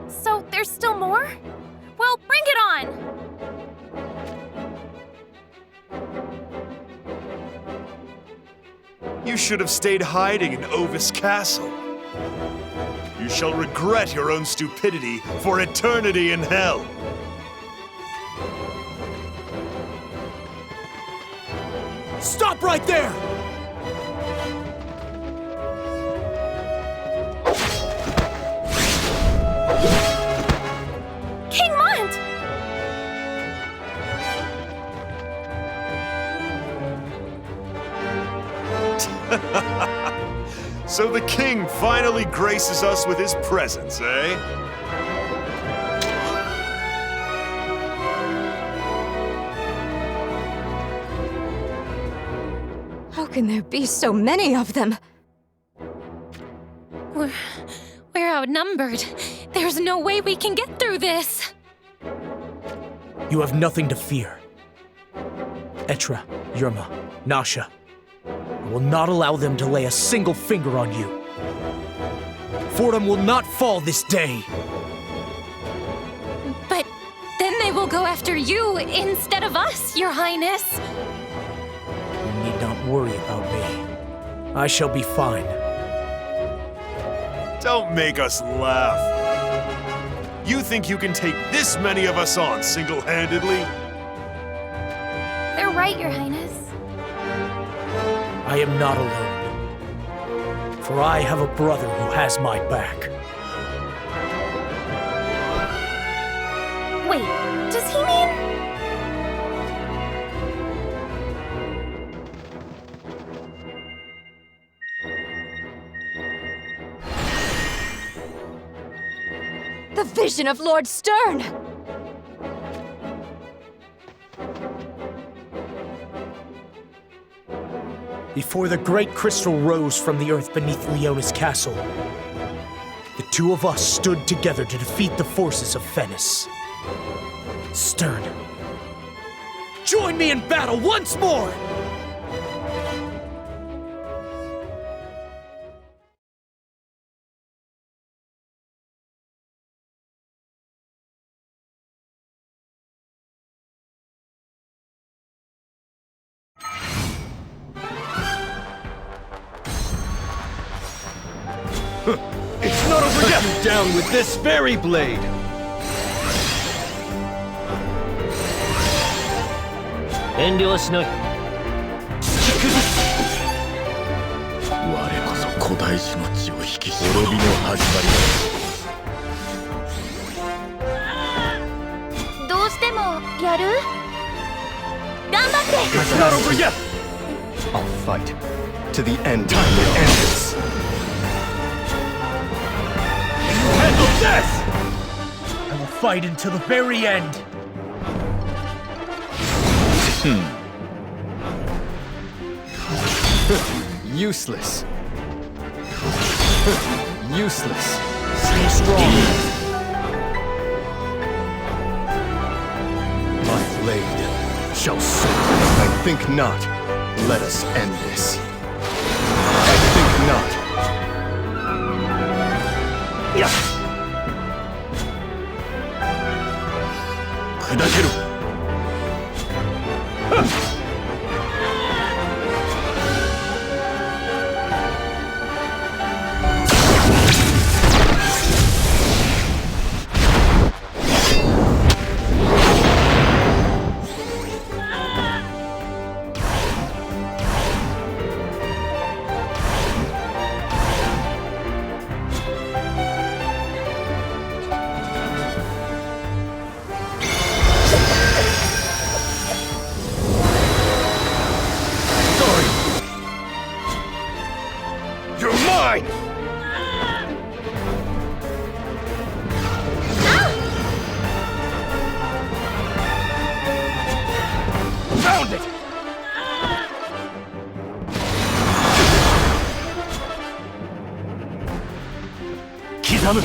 So there's still more? Well, bring it on! You should have stayed hiding in Ovis Castle. You shall regret your own stupidity for eternity in hell. Stop right there! King Mont! So the king finally graces us with his presence, eh? How can there be so many of them? We're outnumbered. There's no way we can get through this. You have nothing to fear. Etra, Yerma, Nasha. I will not allow them to lay a single finger on you. Fordham will not fall this day. But then they will go after you instead of us, Your Highness. You need not worry about me. I shall be fine. Don't make us laugh. You think you can take this many of us on single-handedly? They're right, Your Highness. I am not alone. For I have a brother who has my back. Wait, does he mean... The vision of Lord Stern! Before the great crystal rose from the earth beneath Leona's castle, the two of us stood together to defeat the forces of Fennis. Stern, join me in battle once more! It's not over yet! Cut you down with this very blade! It's not over yet! I'll fight to the end. Time to end this! Handle this! I will fight until the very end. Useless. Useless. Stay strong. My blade shall soar. I think not. Let us end this. I think not. Yeah. 砕けろ。Found it! Kizamu!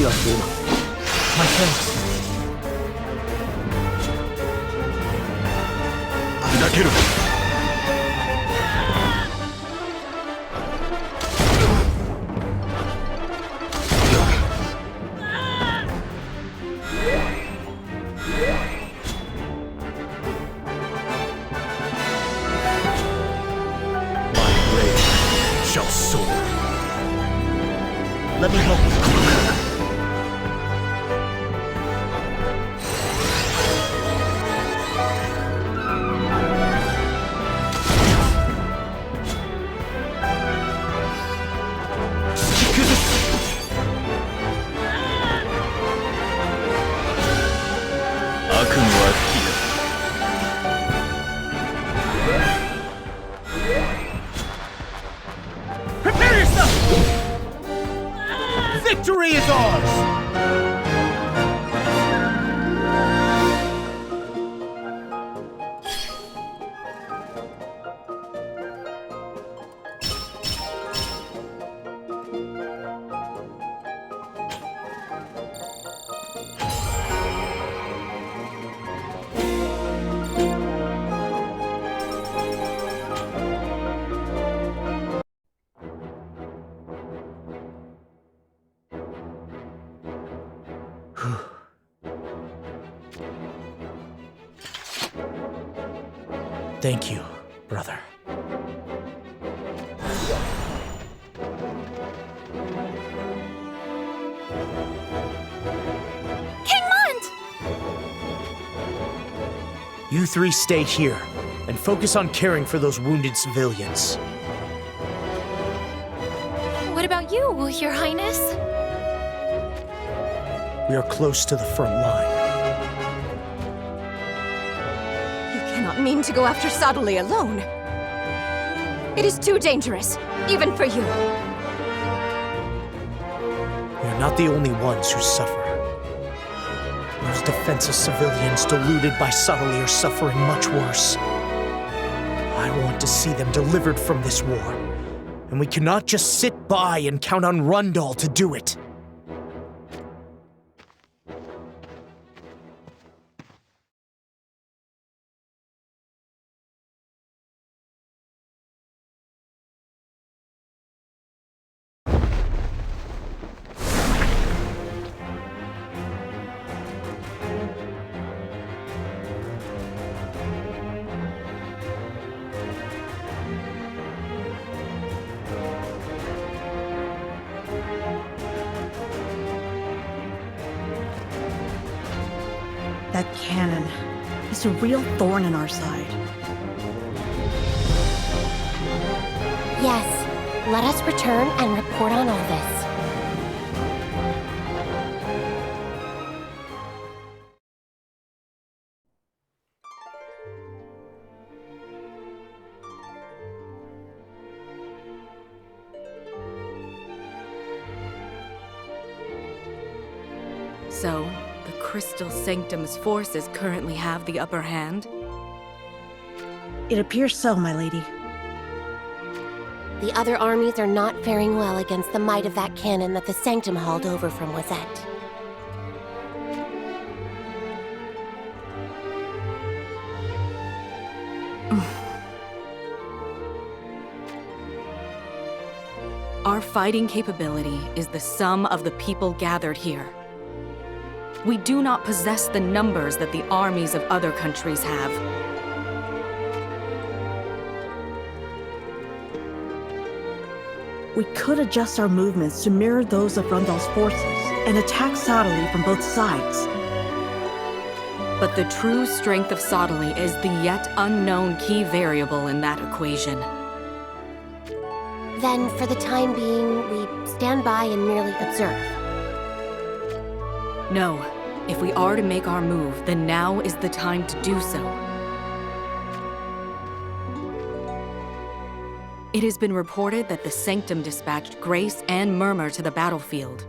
My thanks. 砕ける。My blade shall soar. Let me help you. Prepare yourself! Victory is ours! Thank you, brother. King Mont! You three stay here and focus on caring for those wounded civilians. What about you, Your Highness? We are close to the front line. You cannot mean to go after Sadali alone. It is too dangerous, even for you. We are not the only ones who suffer. Those defenseless civilians deluded by Sadali are suffering much worse. I want to see them delivered from this war, and we cannot just sit by and count on Rundal to do it. That cannon is a real thorn in our side. Yes, let us return and report on all this. So, the Crystal Sanctum's forces currently have the upper hand? It appears so, my lady. The other armies are not faring well against the might of that cannon that the Sanctum hauled over from Wazette. Our fighting capability is the sum of the people gathered here. We do not possess the numbers that the armies of other countries have. We could adjust our movements to mirror those of Rundal's forces and attack Sadali from both sides. But the true strength of Sadali is the yet unknown key variable in that equation. Then, for the time being, we stand by and merely observe. No, if we are to make our move, then now is the time to do so. It has been reported that the Sanctum dispatched Grace and Murmur to the battlefield.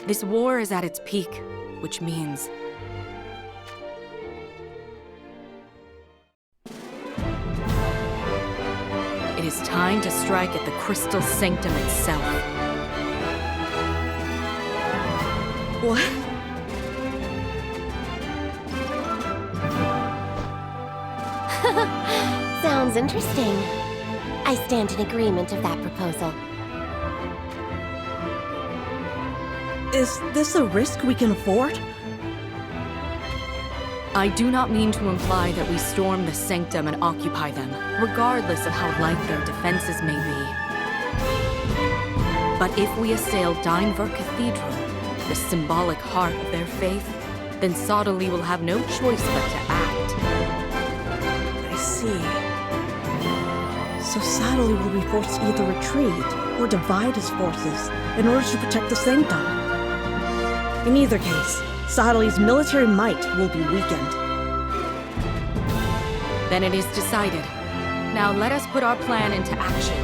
This war is at its peak, which means it is time to strike at the Crystal Sanctum itself. What? Sounds interesting. I stand in agreement of that proposal. Is this a risk we can afford? I do not mean to imply that we storm the sanctum and occupy them, regardless of how light their defenses may be. But if we assail Dynevor Cathedral, the symbolic heart of their faith, then Sodaly will have no choice but to act. I see. So Sodaly will be forced to either retreat or divide his forces in order to protect the sanctum. In either case, Sodaly's military might will be weakened. Then it is decided. Now let us put our plan into action.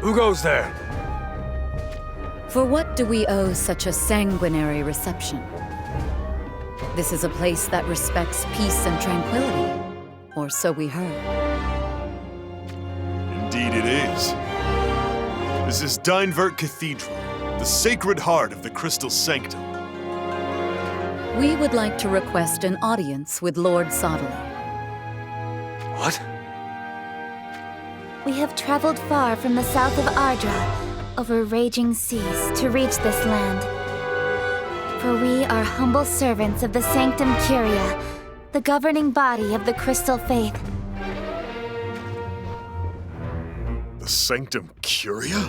Who goes there? For what do we owe such a sanguinary reception? This is a place that respects peace and tranquility, or so we heard. Indeed it is. This is Dynevor Cathedral, the sacred heart of the Crystal Sanctum. We would like to request an audience with Lord Sodaly. What? We have traveled far from the south of Ardra, over raging seas, to reach this land. For we are humble servants of the Sanctum Curia, the governing body of the Crystal Faith. The Sanctum Curia?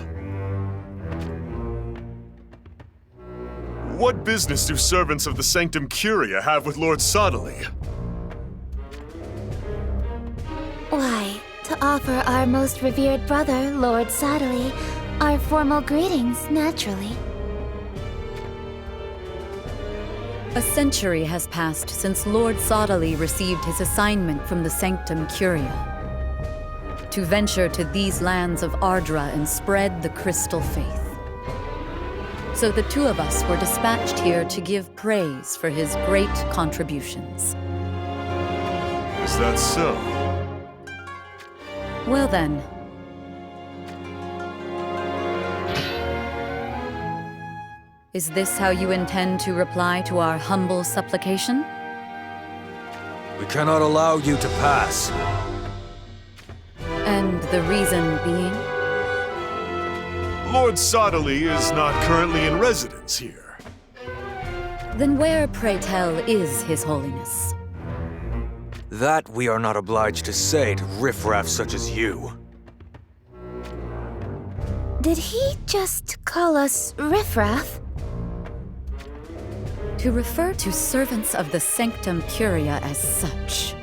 What business do servants of the Sanctum Curia have with Lord Sodaly? Why, to offer our most revered brother, Lord Sodaly, our formal greetings, naturally. A century has passed since Lord Sodaly received his assignment from the Sanctum Curia, to venture to these lands of Ardra and spread the Crystal Faith. So the two of us were dispatched here to give praise for his great contributions. Is that so? Well then. Is this how you intend to reply to our humble supplication? We cannot allow you to pass. And the reason being? Lord Sodaly is not currently in residence here. Then where, pray tell, is His Holiness? That we are not obliged to say to riffraff such as you. Did he just call us riffraff? To refer to servants of the Sanctum Curia as such.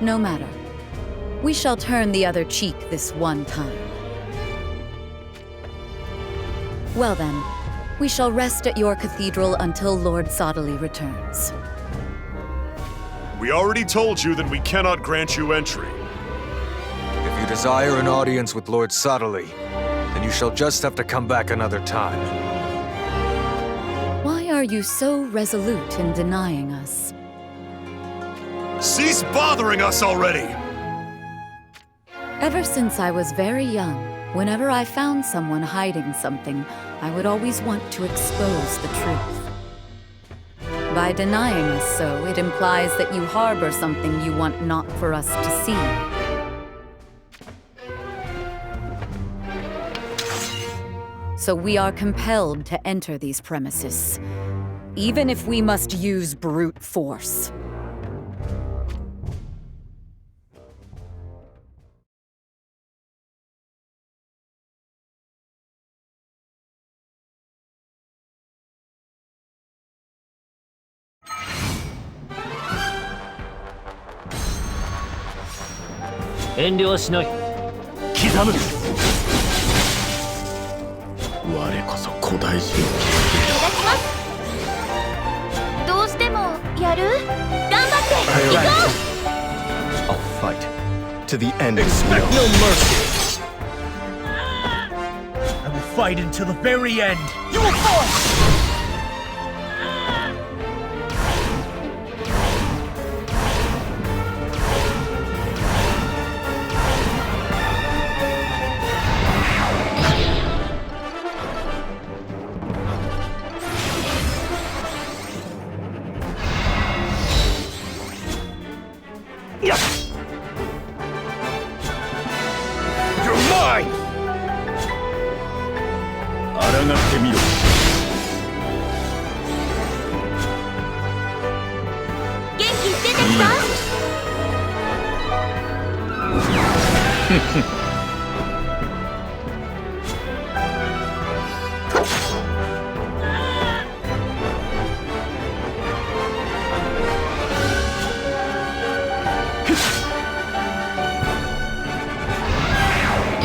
No matter. We shall turn the other cheek this one time. Well then, we shall rest at your cathedral until Lord Sodaly returns. We already told you that we cannot grant you entry. If If you desire an audience with Lord Suddenly, then you shall just have to come back another time. Why are you so resolute in denying us? Cease bothering us already! Ever since I was very young, whenever I found someone hiding something, I would always want to expose the truth. By denying us so, it implies that you harbor something you want not for us to see. So we are compelled to enter these premises, even if we must use brute force.刻む我こそ古代人どうしてもやる？頑張って行こう！ I'll fight to the end. Expect no mercy. I will fight until the very end. You will fall! You're mine! 抗ってみろ。元気出てきた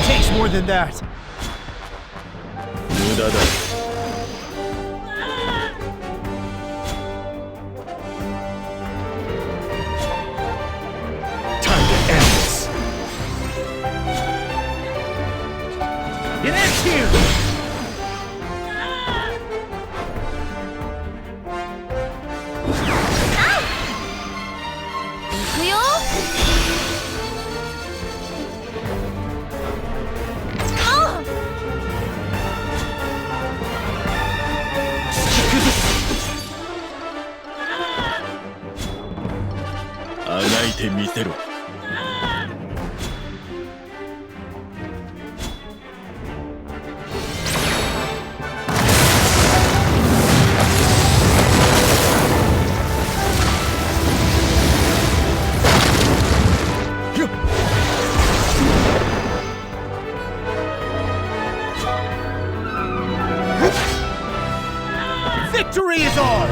？Takes more than that. 無駄だ。Time to end this. It ends here. 行くよ。あがいてみせろ。Victory is ours!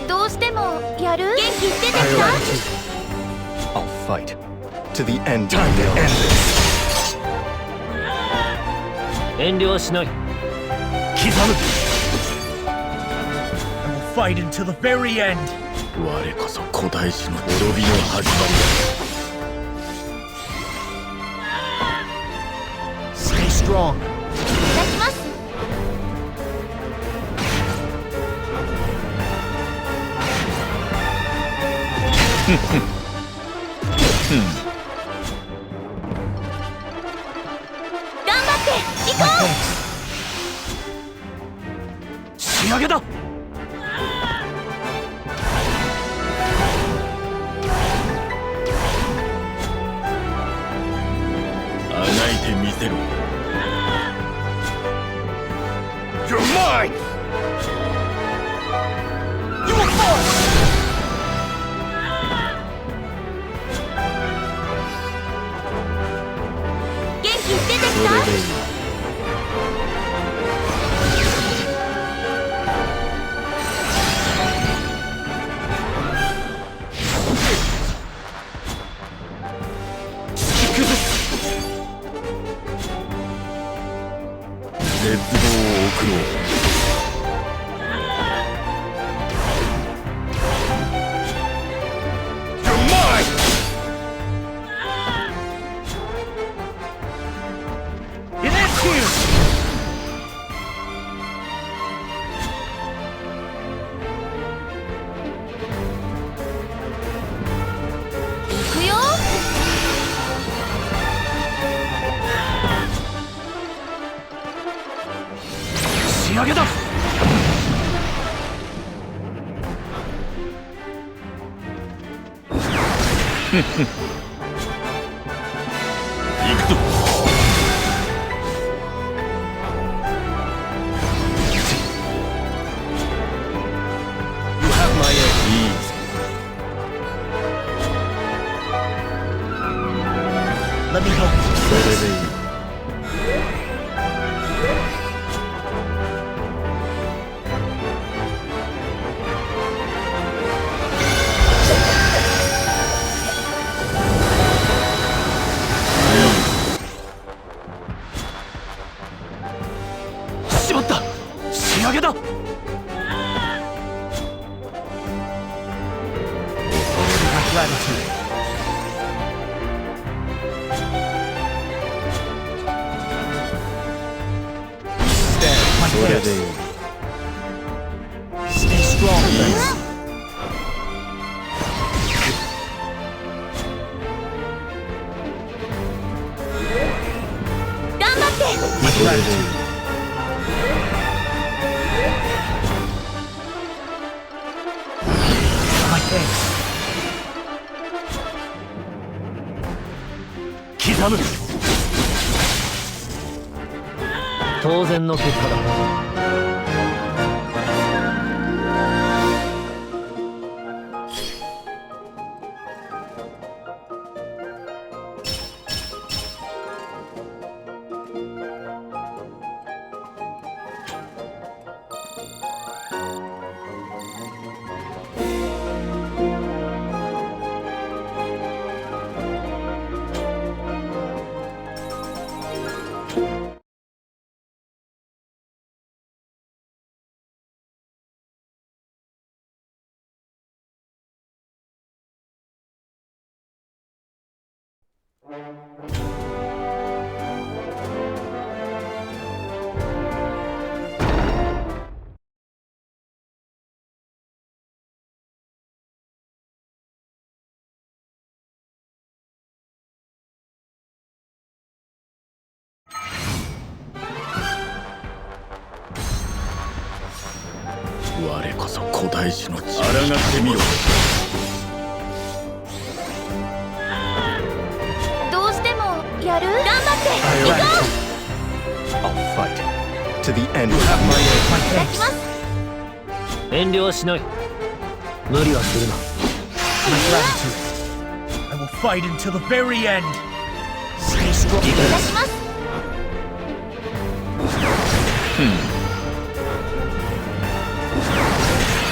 どうしてもやる？元気出てきた？ I'll fight to the end. Time to end this. 遠慮はしない。刻む。I will fight until the very end. 我こそ古代史の滅びの始まりだ。 Stay strong. いただきます。頑張って行こう。仕上げだ。あがいてみせろ。 You're mine! You will fall! 元気出てきた？それでいい。 絶望を送ろう。 You're mine! 行くよ。仕上げだ。行くぞ。 You have my ease. Let me help you. それでいい。 しまった。仕上げだ。 My gratitude. My それでいい。 Stay strong. Thanks. 頑張って。 My gratitude. My thanks. 刻む。当然の結果だ。 我こそ古代史の血。抗ってみろ。どうしてもやる？頑張って行こう。 I'll fight to the end. いただきます。遠慮はしない。無理はするな。 My gratitude. I will fight until the very end. Stay strong. いただきます。 I'll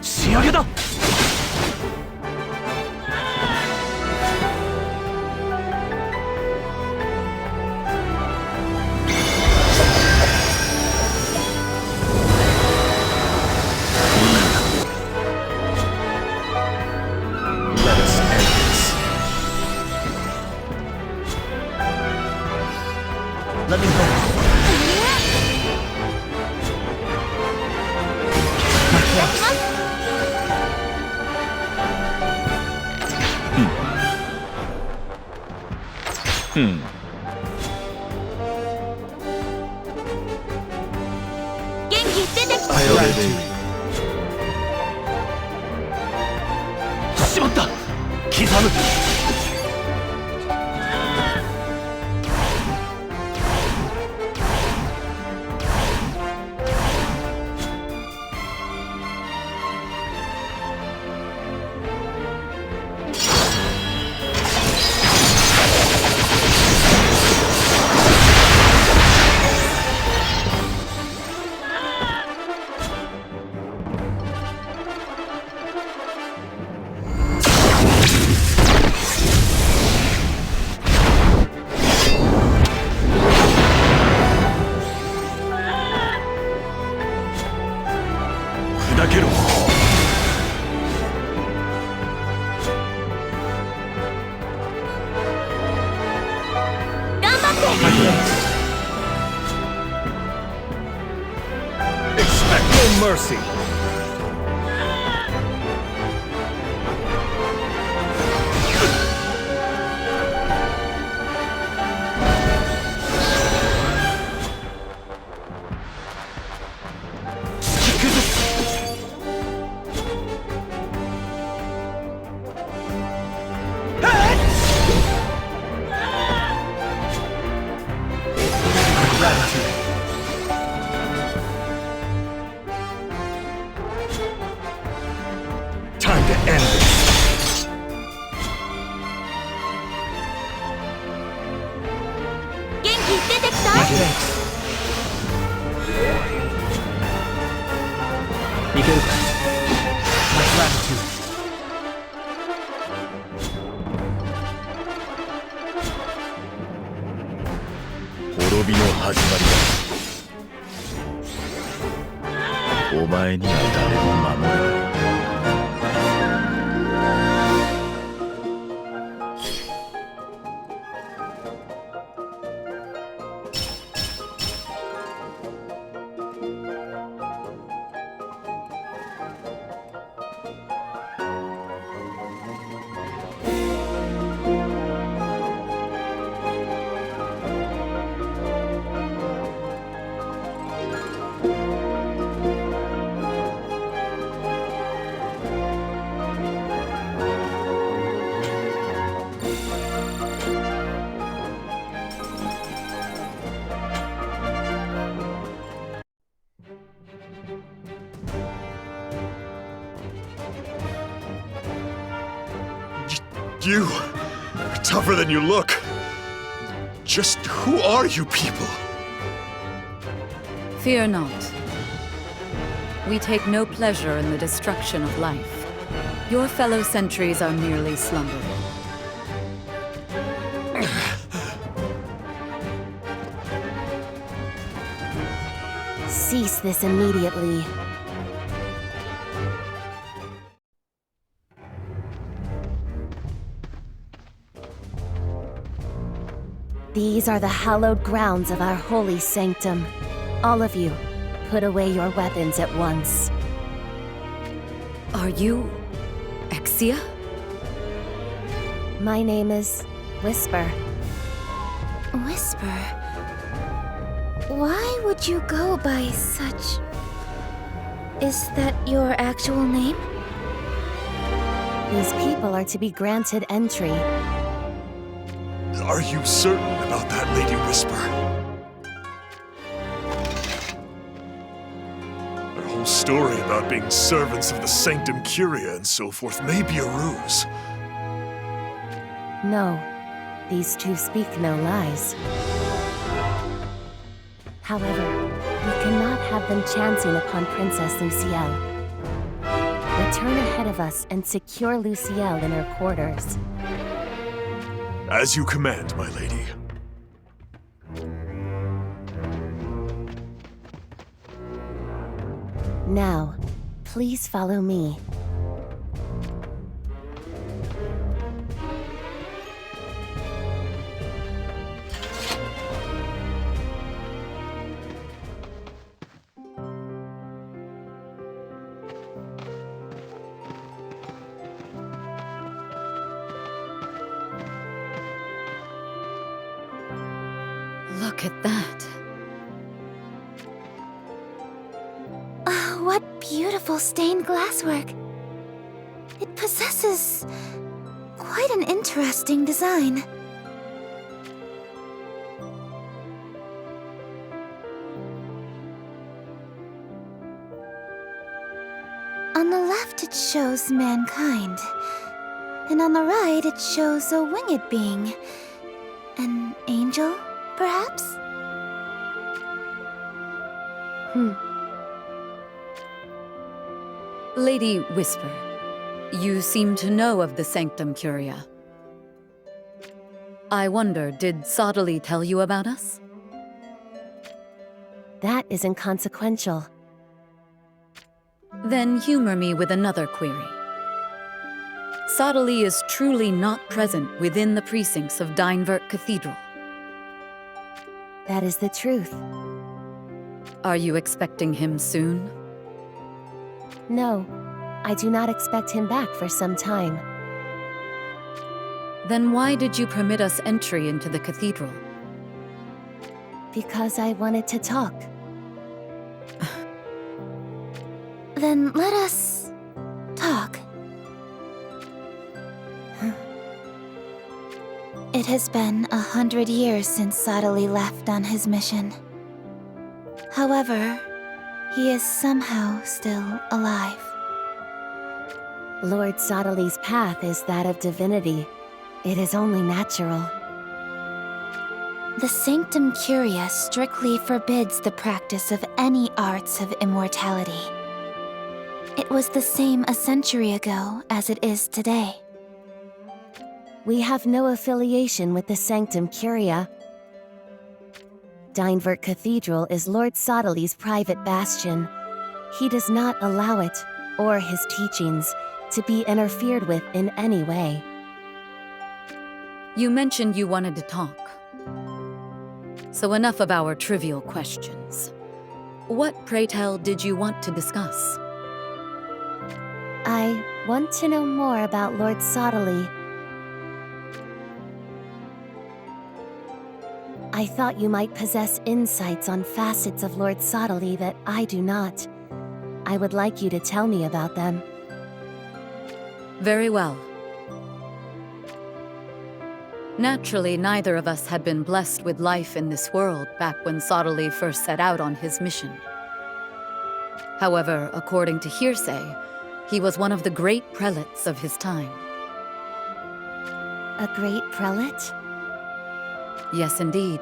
仕上げだ。Let us end this. Let me go. My thanks. I obey. しまった。刻む。砕けろ。Expect no mercy. Time to end this. My thanks. いけるか。 My gratitude. 滅びの始まりだ。お前には誰も守れない。You are tougher than you look. Just who are you people? Fear not. We take no pleasure in the destruction of life. Your fellow sentries are merely slumbering. Cease this immediately. These are the hallowed grounds of our holy sanctum. All of you, put away your weapons at once. Are you Exia? My name is Whisper. Whisper. Why would you go by such... Is that your actual name? These people are to be granted entry. Are you certain about that, Lady Whisper? Our whole story about being servants of the Sanctum Curia and so forth may be a ruse. No, these two speak no lies. However, we cannot have them chancing upon Princess Lucielle. Return ahead of us and secure Lucielle in her quarters. As you command, my lady. Now, please follow me. Look at that. What beautiful stained glasswork. It possesses quite an interesting design. On the left it shows mankind, and on the right it shows a winged being. An angel, perhaps? Lady Whisper, you seem to know of the Sanctum Curia. I wonder, did Sottily tell you about us? That is inconsequential. Then humor me with another query. Sottily is truly not present within the precincts of Dynevert Cathedral. That is the truth. Are you expecting him soon? No, I do not expect him back for some time. Then why did you permit us entry into the cathedral? Because I wanted to talk. Then let us talk. It has been 100 years since Sottily left on his mission. However, he is somehow still alive. Lord Sottely's path is that of divinity. It is only natural. The Sanctum Curia strictly forbids the practice of any arts of immortality. It was the same a century ago as it is today. We have no affiliation with the Sanctum Curia. Dynevert Cathedral is Lord Sottely's private bastion. He does not allow it, or his teachings, to be interfered with in any way. You mentioned you wanted to talk. So enough of our trivial questions. What, pray tell, did you want to discuss? I want to know more about Lord Sottely. I thought you might possess insights on facets of Lord Sottely that I do not. I would like you to tell me about them. Very well. Naturally, neither of us had been blessed with life in this world back when Sottely first set out on his mission. However, according to hearsay, he was one of the great prelates of his time. A great prelate? Yes, indeed.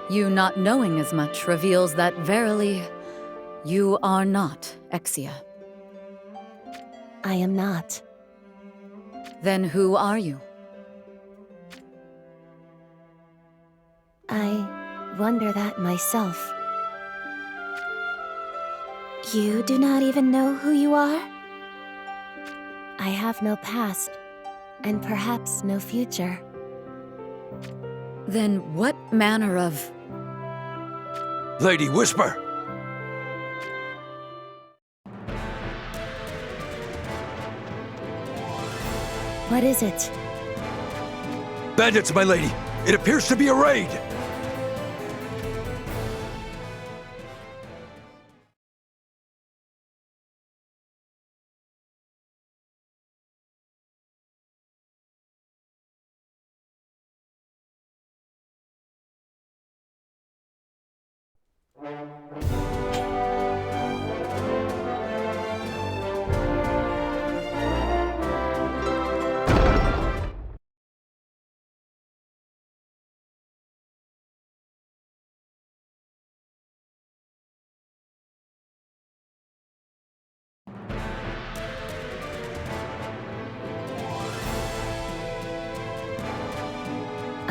You not knowing as much reveals that verily, you are not Exia. I am not. Then who are you? I wonder that myself. You do not even know who you are? I have no past, and perhaps no future. Then what manner of... Lady Whisper! What is it? Bandits, my lady! It appears to be a raid!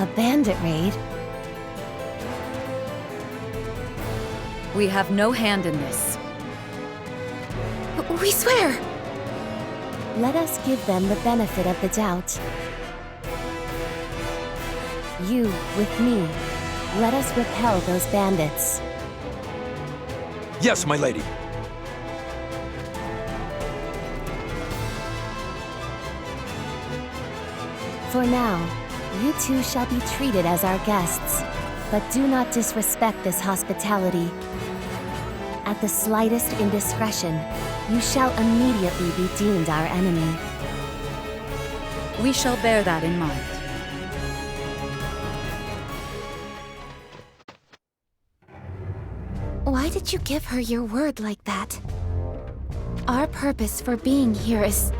A bandit raid? We have no hand in this. We swear! Let us give them the benefit of the doubt. You, with me, let us repel those bandits. Yes, my lady. For now, you two shall be treated as our guests, but do not disrespect this hospitality. At the slightest indiscretion, you shall immediately be deemed our enemy. We shall bear that in mind. Why did you give her your word like that? Our purpose for being here is...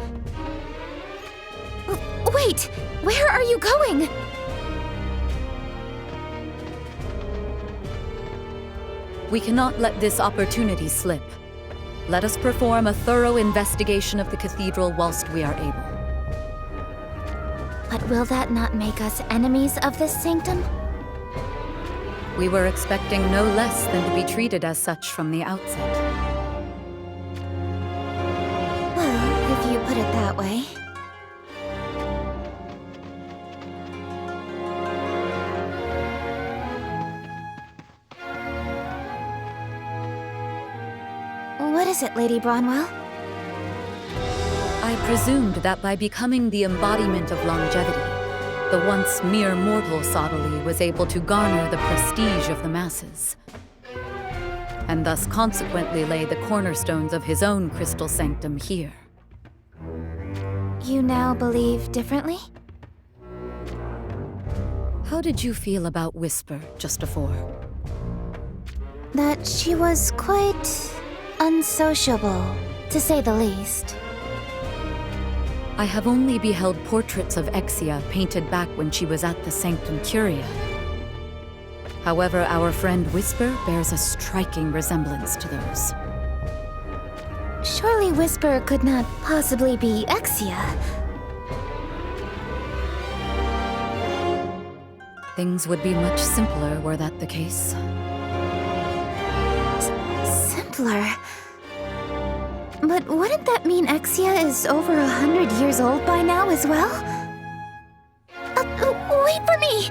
Wait! Where are you going? We cannot let this opportunity slip. Let us perform a thorough investigation of the cathedral whilst we are able. But will that not make us enemies of this sanctum? We were expecting no less than to be treated as such from the outset. Well, if you put it that way. What is it, Lady Bronwell? I presumed that by becoming the embodiment of longevity, the once mere mortal Sodali was able to garner the prestige of the masses, and thus consequently lay the cornerstones of his own crystal sanctum here. You now believe differently? How did you feel about Whisper just afore? That she was quite unsociable, to say the least. I have only beheld portraits of Exia painted back when she was at the Sanctum Curia. However, our friend Whisper bears a striking resemblance to those. Surely Whisper could not possibly be Exia. Things would be much simpler were that the case. Simpler? But wouldn't that mean Exia is over 100 years old by now as well? Wait for me!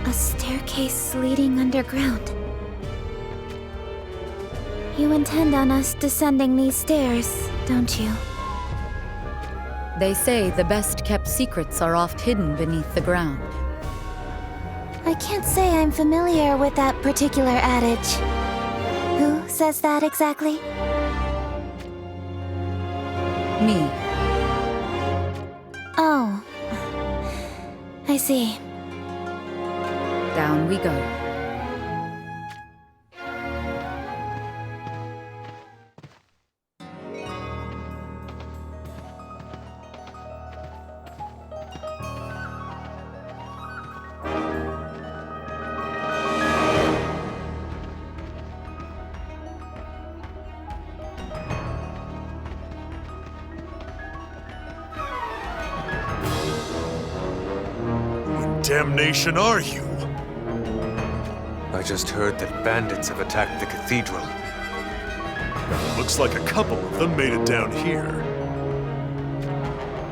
A staircase leading underground. You intend on us descending these stairs, don't you? They say the best-kept secrets are oft hidden beneath the ground. I can't say I'm familiar with that particular adage. Who says that exactly? Me. Oh. I see. Down we go. Who in damnation are you? I just heard that bandits have attacked the cathedral. Looks like a couple of them made it down here.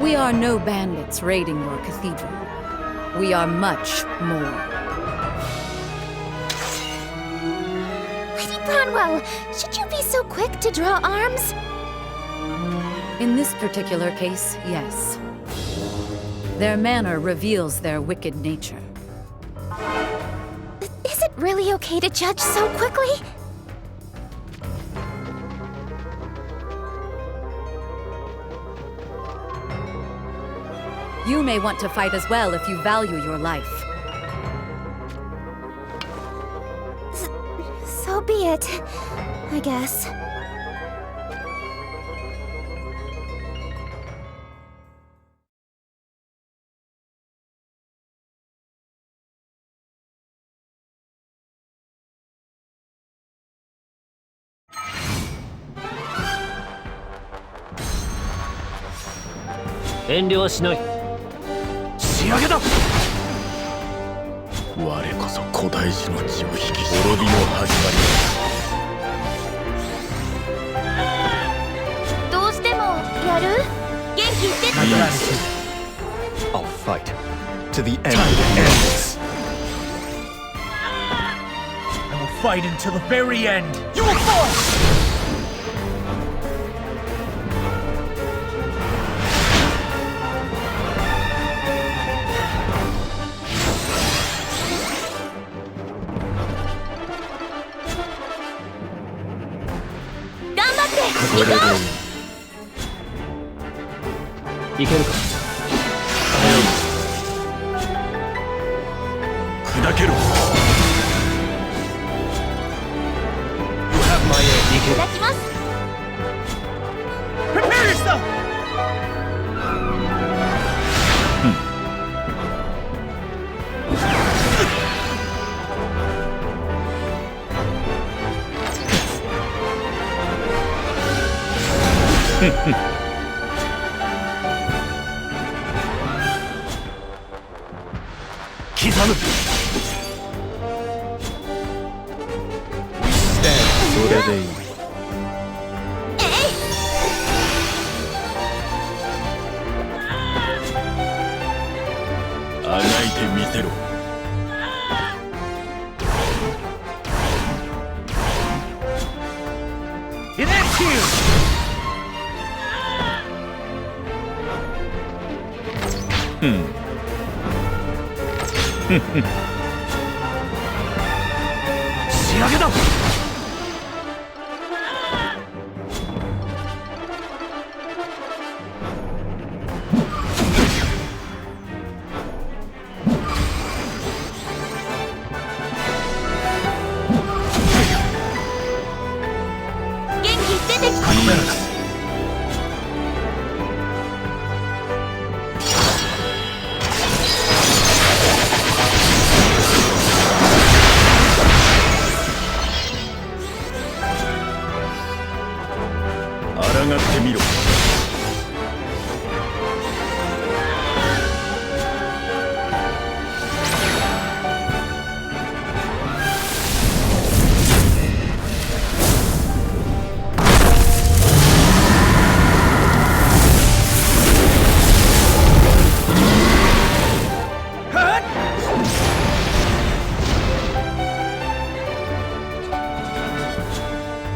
We are no bandits raiding your cathedral. We are much more. Lady Bronwell, should you be so quick to draw arms? In this particular case, yes. Their manner reveals their wicked nature. Is it really okay to judge so quickly? You may want to fight as well if you value your life. So be it, I guess.遠慮はしない。仕上げだ。我こそ古代史の血を引き滅びの始まりだ。どうしてもやる？元気出て。 I'll fight to the end of this. I will fight until the very end. You will fall! これでいけるか。砕ける。You have my aid. いける。いただきます。 Prepare yourself! Stand. それでいい。あがいてみせろ。仕上げだ。元気出てきた。抗ってみろ。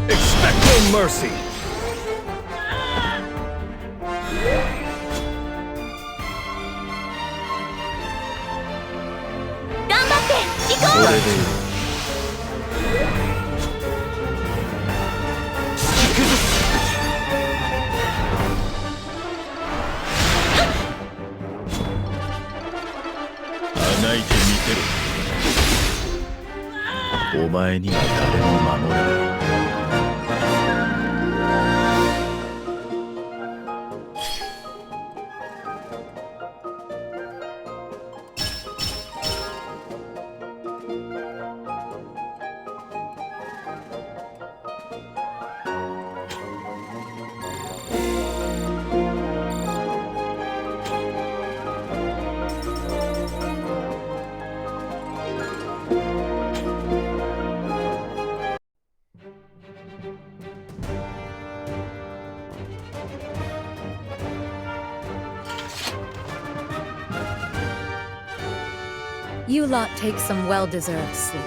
Expect no mercy. それでいい。あがいてみせろ。お前には誰も守れない。You lot take some well-deserved sleep.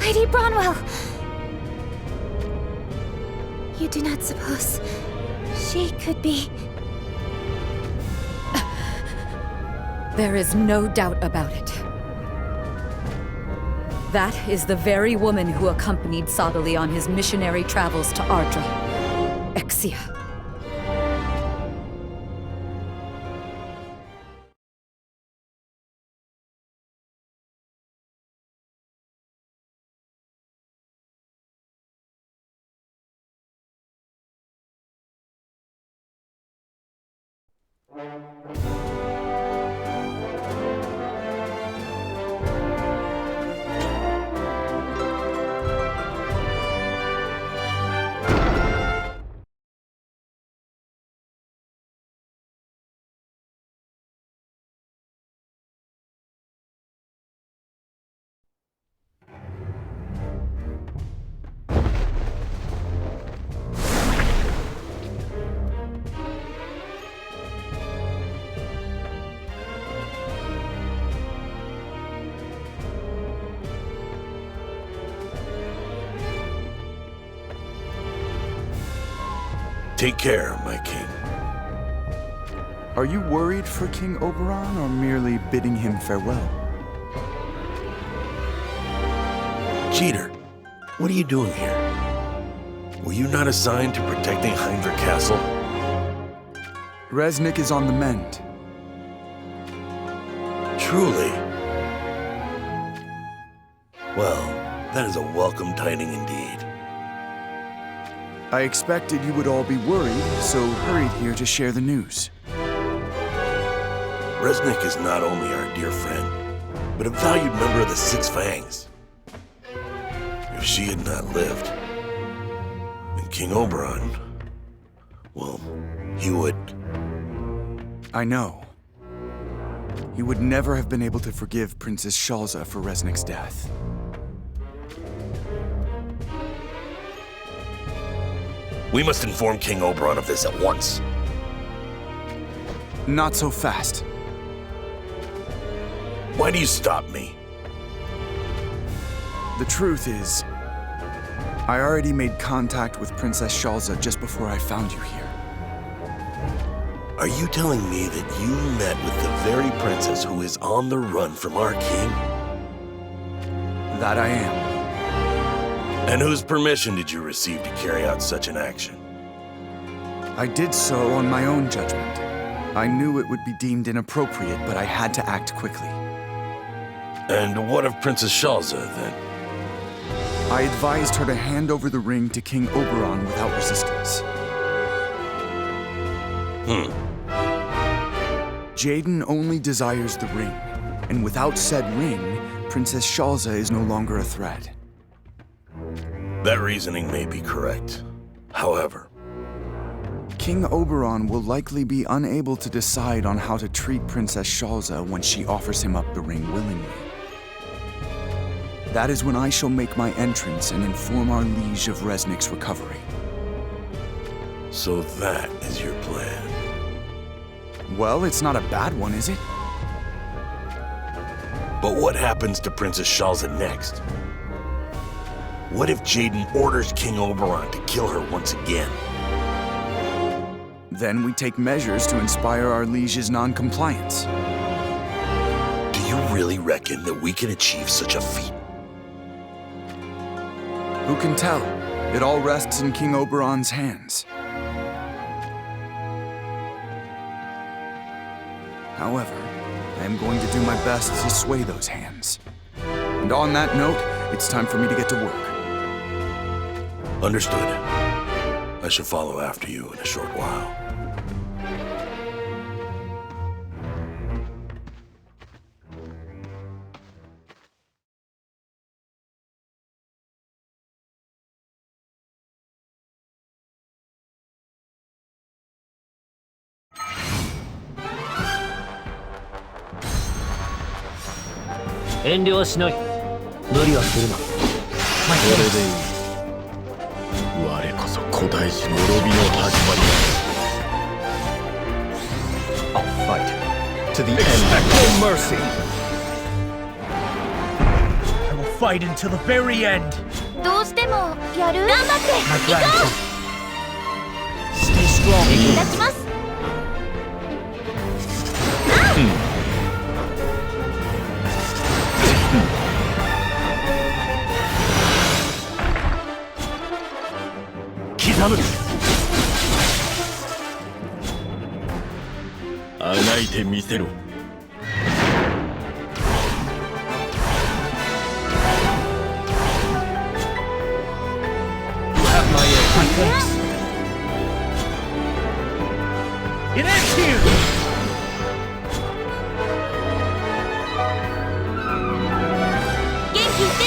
Lady Bronwell! You do not suppose she could be... There is no doubt about it. That is the very woman who accompanied Sadali on his missionary travels to Ardra. Exia. Take care, my king. Are you worried for King Oberon, or merely bidding him farewell? Cheater, what are you doing here? Were you not assigned to protecting Heimdra Castle? Resnik is on the mend. Truly? Well, that is a welcome tiding indeed. I expected you would all be worried, so hurried here to share the news. Resnik is not only our dear friend, but a valued member of the Six Fangs. If she had not lived, then King Oberon, well, he would... I know. He would never have been able to forgive Princess Shalza for Resnik's death. We must inform King Oberon of this at once. Not so fast. Why do you stop me? The truth is, I already made contact with Princess Shalza just before I found you here. Are you telling me that you met with the very princess who is on the run from our king? That I am. And whose permission did you receive to carry out such an action? I did so on my own judgment. I knew it would be deemed inappropriate, but I had to act quickly. And what of Princess Shalza, then? I advised her to hand over the ring to King Oberon without resistance. Jaden only desires the ring, and without said ring, Princess Shalza is no longer a threat. That reasoning may be correct. However, King Oberon will likely be unable to decide on how to treat Princess Shalza when she offers him up the ring willingly. That is when I shall make my entrance and inform our liege of Resnik's recovery. So that is your plan. Well, it's not a bad one, is it? But what happens to Princess Shalza next? What if Jaden orders King Oberon to kill her once again? Then we take measures to inspire our liege's non-compliance. Do you really reckon that we can achieve such a feat? Who can tell? It all rests in King Oberon's hands. However, I am going to do my best to sway those hands. And on that note, it's time for me to get to work. Understood. I shall follow after you in a short while. I'll fight to the end. Expect no mercy. I will fight until the very end. どうしてもやる？頑張って。My gratitude. strong. 立ちます。刻む。あがいてみせろ。It ends here! 元気いって。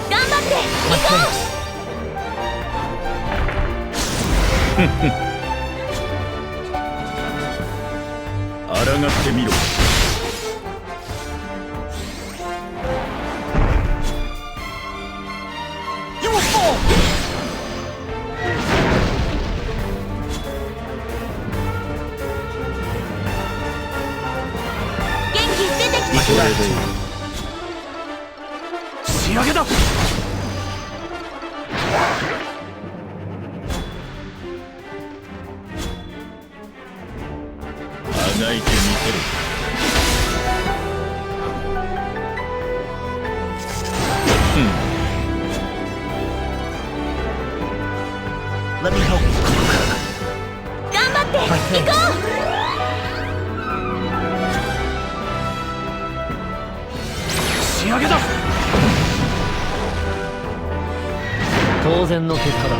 頑張って行こ抗ってみろ。元気出てきて。仕上げだ。あがいてみせろ。Let me help you. 頑張って行こ仕上げだ。当然の結果だ。